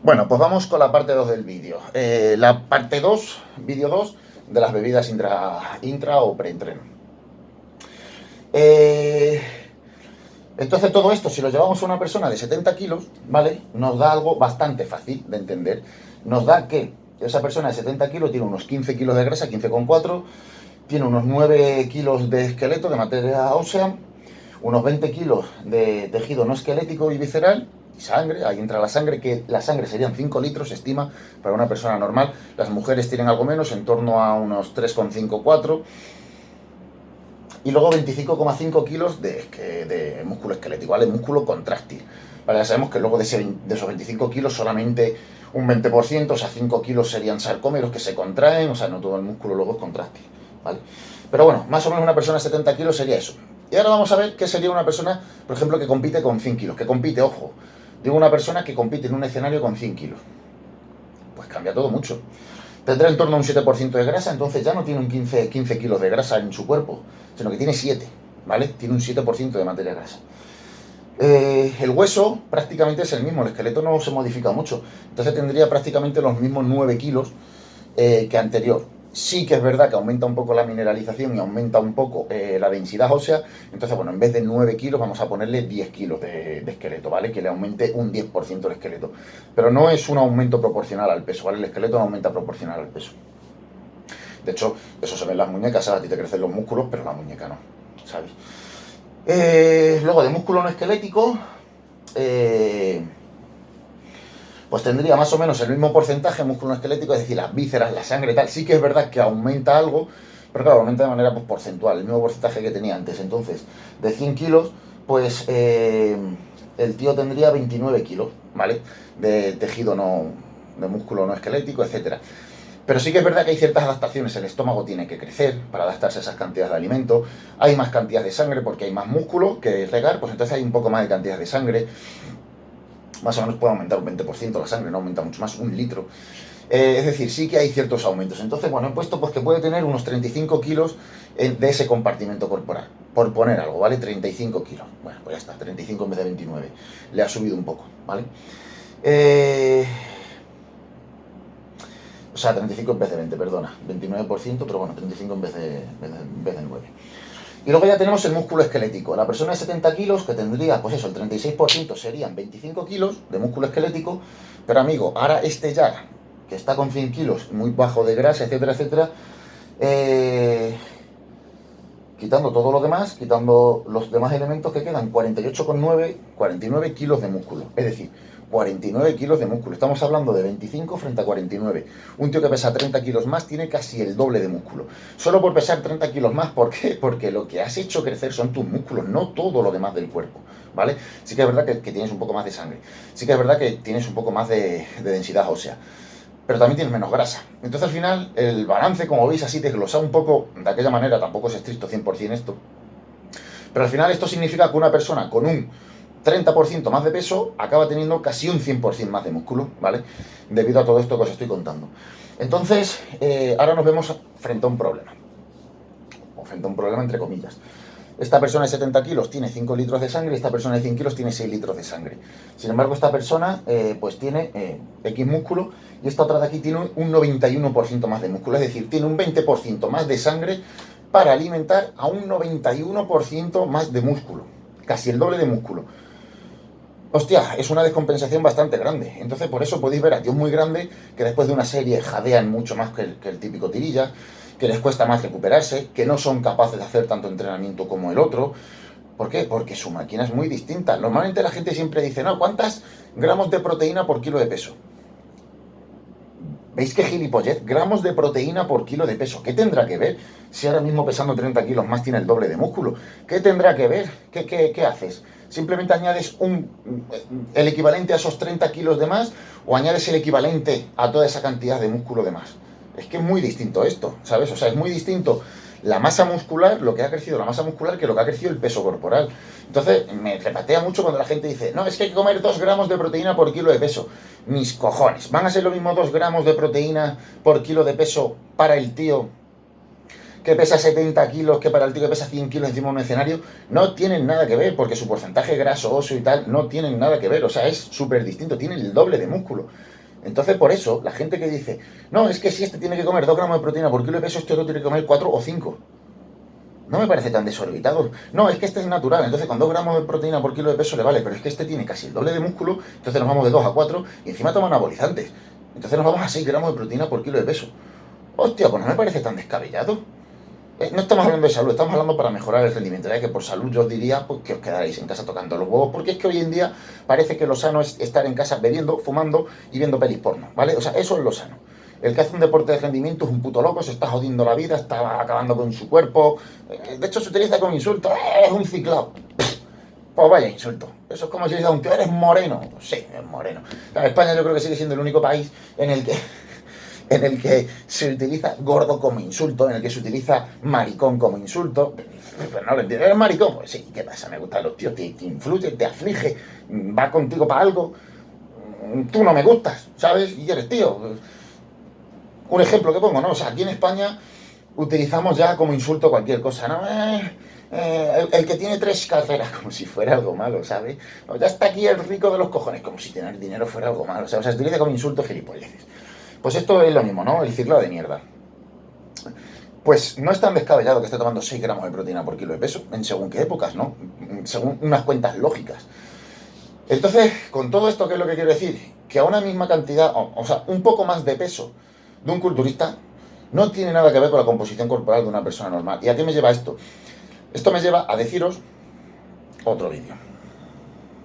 Bueno, pues vamos con la parte 2 del vídeo. La parte 2, vídeo 2, de las bebidas intra o preentreno. Entonces todo esto, si lo llevamos a una persona de 70 kilos, ¿vale? Nos da algo bastante fácil de entender. Nos da que esa persona de 70 kilos tiene unos 15 kilos de grasa, 15,4, tiene unos 9 kilos de esqueleto, de materia ósea, unos 20 kilos de tejido no esquelético y visceral, y sangre, ahí entra la sangre, que la sangre serían 5 litros, se estima, para una persona normal. Las mujeres tienen algo menos, en torno a unos 3,5, 4. Y luego 25,5 kilos de músculo esquelético, ¿vale? Músculo contráctil. Vale, ya sabemos que luego de esos 25 kilos solamente un 20%, o sea, 5 kilos serían sarcómeros que se contraen, o sea, no todo el músculo luego es contráctil, ¿vale? Pero bueno, más o menos una persona de 70 kilos sería eso. Y ahora vamos a ver qué sería una persona, por ejemplo, que compite con 100 kilos, que compite, ojo, digo una persona que compite en un escenario con 100 kilos. Pues cambia todo mucho. Tendrá en torno a un 7% de grasa, entonces ya no tiene un 15 kilos de grasa en su cuerpo, sino que tiene 7, ¿vale? Tiene un 7% de materia grasa. El hueso prácticamente es el mismo, el esqueleto no se modifica mucho, entonces tendría prácticamente los mismos 9 kilos que anterior. Sí que es verdad que aumenta un poco la mineralización y aumenta un poco la densidad ósea, entonces bueno, en vez de 9 kilos vamos a ponerle 10 kilos de esqueleto, ¿vale? Que le aumente un 10% el esqueleto. Pero no es un aumento proporcional al peso, ¿vale? El esqueleto no aumenta proporcional al peso. De hecho, eso se ve en las muñecas, ¿sabes? A ti te crecen los músculos, pero la muñeca no, ¿sabes? Luego de músculo no esquelético, pues tendría más o menos el mismo porcentaje de músculo esquelético, es decir, las vísceras, la sangre, tal. Sí que es verdad que aumenta algo, pero claro, aumenta de manera pues, porcentual, el mismo porcentaje que tenía antes. Entonces, de 100 kilos, pues el tío tendría 29 kilos, ¿vale? De tejido no, de músculo no esquelético, etcétera. Pero sí que es verdad que hay ciertas adaptaciones, el estómago tiene que crecer para adaptarse a esas cantidades de alimento, hay más cantidad de sangre porque hay más músculo que regar, pues entonces hay un poco más de cantidad de sangre, más o menos puede aumentar un 20% la sangre, no aumenta mucho más, un litro. Es decir, sí que hay ciertos aumentos. Entonces, bueno, he puesto pues que puede tener unos 35 kilos de ese compartimento corporal, por poner algo, ¿vale? 35 kilos. Bueno, pues ya está, 35 en vez de 29. Le ha subido un poco, ¿vale? O sea, 35 en vez de 20, perdona. 29%, pero bueno, 35 en vez de 9. Y luego ya tenemos el músculo esquelético. La persona de 70 kilos, que tendría, pues eso, el 36% serían 25 kilos de músculo esquelético. Pero amigo, ahora este ya, que está con 100 kilos, muy bajo de grasa, etcétera, etcétera, quitando todo lo demás, quitando los demás elementos que quedan, 48,9, 49 kilos de músculo. Es decir, 49 kilos de músculo. Estamos hablando de 25 frente a 49. Un tío que pesa 30 kilos más tiene casi el doble de músculo. Solo por pesar 30 kilos más, ¿por qué? Porque lo que has hecho crecer son tus músculos, no todo lo demás del cuerpo, ¿vale? Sí que es verdad que tienes un poco más de sangre. Sí que es verdad que tienes un poco más de densidad ósea, pero también tienes menos grasa. Entonces al final el balance, como veis así desglosado un poco de aquella manera, tampoco es estricto 100% esto, pero al final esto significa que una persona con un 30% más de peso acaba teniendo casi un 100% más de músculo, ¿vale? Debido a todo esto que os estoy contando. Entonces, ahora nos vemos frente a un problema, o frente a un problema entre comillas. Esta persona de 70 kilos tiene 5 litros de sangre, esta persona de 100 kilos tiene 6 litros de sangre. Sin embargo, esta persona pues tiene X músculo y esta otra de aquí tiene un 91% más de músculo, es decir, tiene un 20% más de sangre para alimentar a un 91% más de músculo, casi el doble de músculo. Hostia, es una descompensación bastante grande. Entonces, por eso podéis ver a tíos muy grandes que después de una serie jadean mucho más que el típico tirilla, que les cuesta más recuperarse, que no son capaces de hacer tanto entrenamiento como el otro. ¿Por qué? Porque su máquina es muy distinta. Normalmente la gente siempre dice, no, ¿cuántos gramos de proteína por kilo de peso? ¿Veis qué gilipollez? Gramos de proteína por kilo de peso. ¿Qué tendrá que ver? Si ahora mismo pesando 30 kilos más tiene el doble de músculo. ¿Qué tendrá que ver? ¿Qué haces? ¿Simplemente añades el equivalente a esos 30 kilos de más o añades el equivalente a toda esa cantidad de músculo de más? Es que es muy distinto esto, ¿sabes? O sea, es muy distinto la masa muscular, lo que ha crecido la masa muscular, que lo que ha crecido el peso corporal. Entonces, me repatea mucho cuando la gente dice, no, es que hay que comer 2 gramos de proteína por kilo de peso. Mis cojones, ¿van a ser lo mismo 2 gramos de proteína por kilo de peso para el tío que pesa 70 kilos que para el tío que pesa 100 kilos encima de un escenario, no tienen nada que ver, porque su porcentaje graso, óseo y tal, no tienen nada que ver, o sea, es súper distinto, tienen el doble de músculo. Entonces, por eso, la gente que dice, no, es que si este tiene que comer 2 gramos de proteína por kilo de peso, este otro tiene que comer 4 o 5. No me parece tan desorbitado. No, es que este es natural, entonces con 2 gramos de proteína por kilo de peso le vale, pero es que este tiene casi el doble de músculo, entonces nos vamos de 2 a 4 y encima toman anabolizantes. Entonces nos vamos a 6 gramos de proteína por kilo de peso. Hostia, pues no me parece tan descabellado. No estamos hablando de salud, estamos hablando para mejorar el rendimiento. Ya que por salud yo os diría pues, que os quedaréis en casa tocando los huevos, porque es que hoy en día parece que lo sano es estar en casa bebiendo, fumando y viendo pelis porno, ¿vale? O sea, eso es lo sano. El que hace un deporte de rendimiento es un puto loco, se está jodiendo la vida, está acabando con su cuerpo. De hecho, se utiliza como insulto. Es un ciclado! Pues vaya insulto. Eso es como si le dice a un tío, ¿eres moreno? Pues sí, es moreno. España yo creo que sigue siendo el único país en el que se utiliza gordo como insulto, en el que se utiliza maricón como insulto. Pero no lo entiendo. ¿Eres maricón? Pues sí, ¿qué pasa? Me gustan los tíos, te influye, te aflige, va contigo para algo. Tú no me gustas, ¿sabes? Y eres tío. Un ejemplo que pongo, ¿no? O sea, aquí en España utilizamos ya como insulto cualquier cosa, ¿no? El que tiene 3 carreras, como si fuera algo malo, ¿sabes? O ya está aquí el rico de los cojones, como si tener dinero fuera algo malo, o sea, se utiliza como insulto gilipolleces. Pues esto es lo mismo, ¿no? El ciclo de mierda. Pues no es tan descabellado que esté tomando 6 gramos de proteína por kilo de peso, en según qué épocas, ¿no? Según unas cuentas lógicas. Entonces, con todo esto, ¿qué es lo que quiero decir? Que a una misma cantidad, o sea, un poco más de peso de un culturista no tiene nada que ver con la composición corporal de una persona normal. ¿Y a qué me lleva esto? Esto me lleva a deciros otro vídeo.